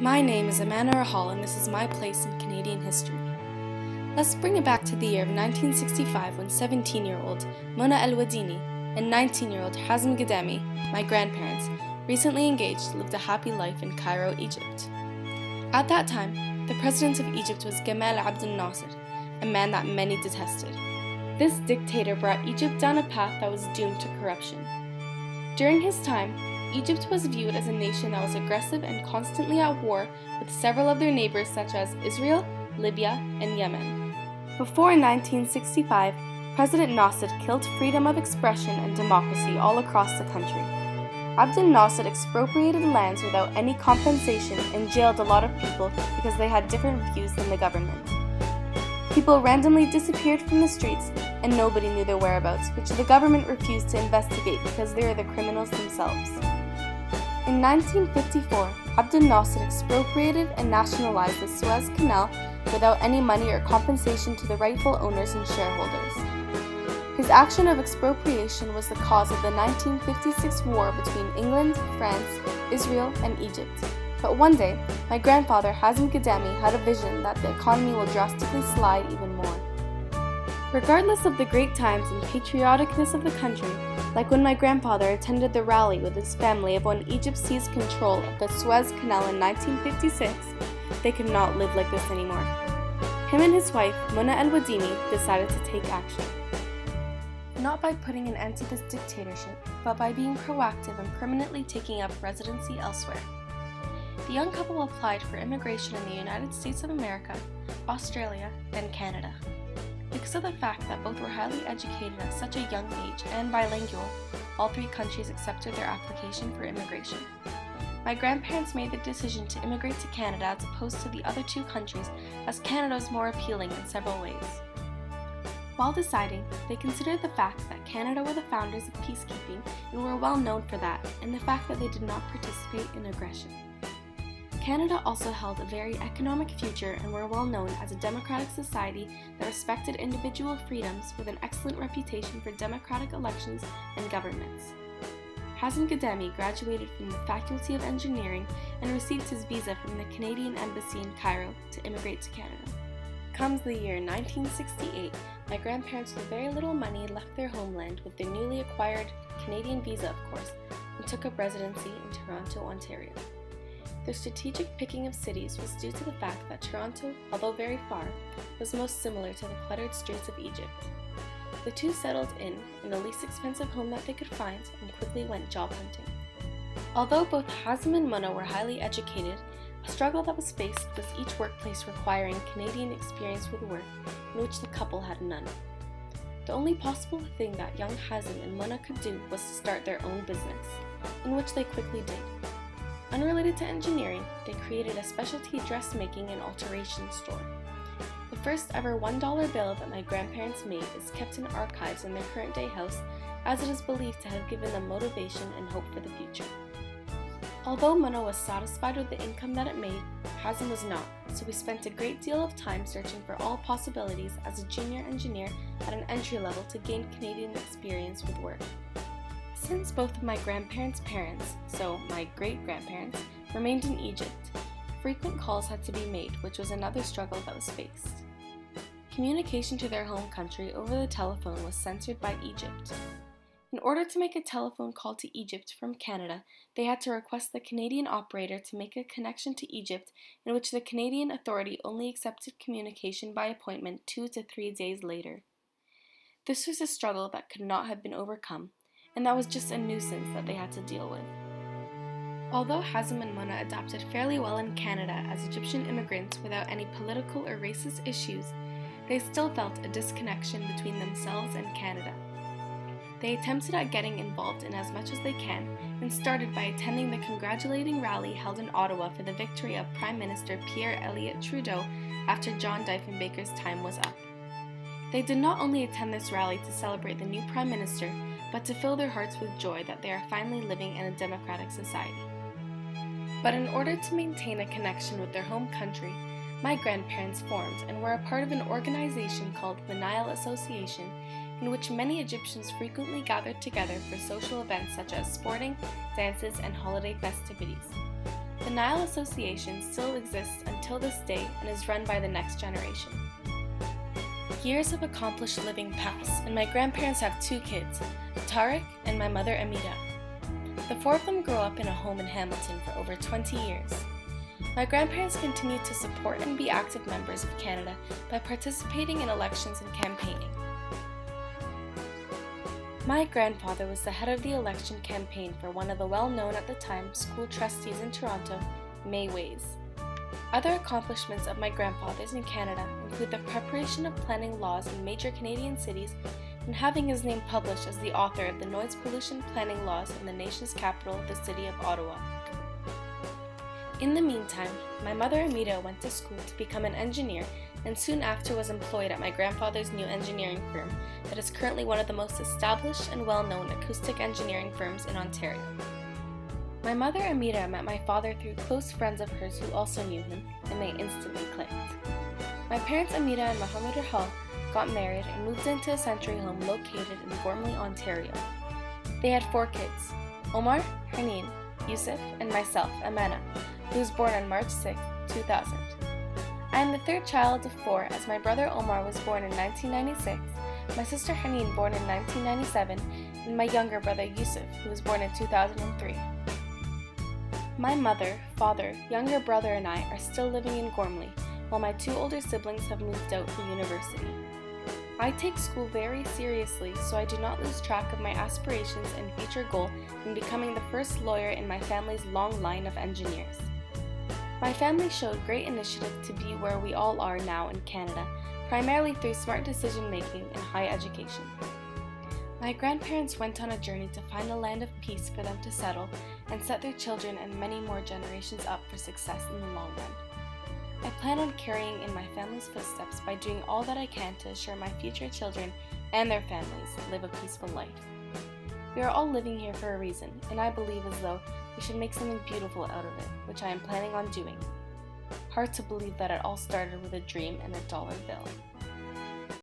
My name is Amanah Rahal, and this is my place in Canadian history. Let's bring it back to the year of 1965 when 17-year-old Mona El-Wadini and 19-year-old Hazm Gadami, my grandparents, recently engaged, lived a happy life in Cairo, Egypt. At that time, the president of Egypt was Gamal Abdel Nasser, a man that many detested. This dictator brought Egypt down a path that was doomed to corruption. During his time, Egypt was viewed as a nation that was aggressive and constantly at war with several of their neighbors such as Israel, Libya, and Yemen. Before 1965, President Nasser killed freedom of expression and democracy all across the country. Abdel Nasser expropriated lands without any compensation and jailed a lot of people because they had different views than the government. People randomly disappeared from the streets and nobody knew their whereabouts, which the government refused to investigate because they were the criminals themselves. In 1954, Abdel Nasser expropriated and nationalized the Suez Canal without any money or compensation to the rightful owners and shareholders. His action of expropriation was the cause of the 1956 war between England, France, Israel, and Egypt. But one day, my grandfather Hazm Gadami had a vision that the economy will drastically slide even more. Regardless of the great times and patrioticness of the country, like when my grandfather attended the rally with his family of when Egypt seized control of the Suez Canal in 1956, they could not live like this anymore. Him and his wife, Mona El-Wadini, decided to take action. Not by putting an end to this dictatorship, but by being proactive and permanently taking up residency elsewhere. The young couple applied for immigration in the United States of America, Australia, and Canada. Because of the fact that both were highly educated at such a young age and bilingual, all three countries accepted their application for immigration. My grandparents made the decision to immigrate to Canada as opposed to the other two countries, as Canada is more appealing in several ways. While deciding, they considered the fact that Canada were the founders of peacekeeping and were well known for that, and the fact that they did not participate in aggression. Canada also held a very economic future and were well known as a democratic society that respected individual freedoms with an excellent reputation for democratic elections and governments. Hazm Gadami graduated from the Faculty of Engineering and received his visa from the Canadian Embassy in Cairo to immigrate to Canada. Comes the year 1968, my grandparents with very little money left their homeland with their newly acquired Canadian visa, of course, and took up residency in Toronto, Ontario. The strategic picking of cities was due to the fact that Toronto, although very far, was most similar to the cluttered streets of Egypt. The two settled in the least expensive home that they could find and quickly went job hunting. Although both Hazm and Mona were highly educated, a struggle that was faced was each workplace requiring Canadian experience with work, in which the couple had none. The only possible thing that young Hazm and Mona could do was to start their own business, in which they quickly did. Unrelated to engineering, they created a specialty dressmaking and alteration store. The first ever $1 bill that my grandparents made is kept in archives in their current day house, as it is believed to have given them motivation and hope for the future. Although Mona was satisfied with the income that it made, Hazm was not, so we spent a great deal of time searching for all possibilities as a junior engineer at an entry level to gain Canadian experience with work. Since both of my grandparents' parents, so my great-grandparents, remained in Egypt, frequent calls had to be made, which was another struggle that was faced. Communication to their home country over the telephone was censored by Egypt. In order to make a telephone call to Egypt from Canada, they had to request the Canadian operator to make a connection to Egypt, in which the Canadian authority only accepted communication by appointment 2 to 3 days later. This was a struggle that could not have been overcome, and that was just a nuisance that they had to deal with. Although Hazm and Mona adapted fairly well in Canada as Egyptian immigrants without any political or racist issues, they still felt a disconnection between themselves and Canada. They attempted at getting involved in as much as they can and started by attending the congratulating rally held in Ottawa for the victory of Prime Minister Pierre Elliott Trudeau after John Diefenbaker's time was up. They did not only attend this rally to celebrate the new Prime Minister, but to fill their hearts with joy that they are finally living in a democratic society. But in order to maintain a connection with their home country, my grandparents formed and were a part of an organization called the Nile Association, in which many Egyptians frequently gathered together for social events such as sporting, dances, and holiday festivities. The Nile Association still exists until this day and is run by the next generation. Years of accomplished living pass, and my grandparents have 2 kids, Tariq and my mother Amira. The 4 of them grew up in a home in Hamilton for over 20 years. My grandparents continued to support and be active members of Canada by participating in elections and campaigning. My grandfather was the head of the election campaign for one of the well-known at the time school trustees in Toronto, May Ways. Other accomplishments of my grandfathers in Canada include the preparation of planning laws in major Canadian cities and having his name published as the author of the noise pollution planning laws in the nation's capital, the city of Ottawa. In the meantime, my mother Amira went to school to become an engineer and soon after was employed at my grandfather's new engineering firm that is currently one of the most established and well-known acoustic engineering firms in Ontario. My mother Amira met my father through close friends of hers who also knew him, and they instantly clicked. My parents Amira and Mohammed Rahal got married and moved into a century home located in Gormley, Ontario. They had 4 kids, Omar, Haneen, Yusuf, and myself, Amanah, who was born on March 6, 2000. I am the 3rd child of 4 as my brother Omar was born in 1996, my sister Haneen born in 1997, and my younger brother Yusuf, who was born in 2003. My mother, father, younger brother, and I are still living in Gormley, while my 2 older siblings have moved out for university. I take school very seriously, so I do not lose track of my aspirations and future goal in becoming the first lawyer in my family's long line of engineers. My family showed great initiative to be where we all are now in Canada, primarily through smart decision-making and high education. My grandparents went on a journey to find a land of peace for them to settle and set their children and many more generations up for success in the long run. I plan on carrying in my family's footsteps by doing all that I can to assure my future children and their families live a peaceful life. We are all living here for a reason, and I believe as though we should make something beautiful out of it, which I am planning on doing. Hard to believe that it all started with a dream and a dollar bill.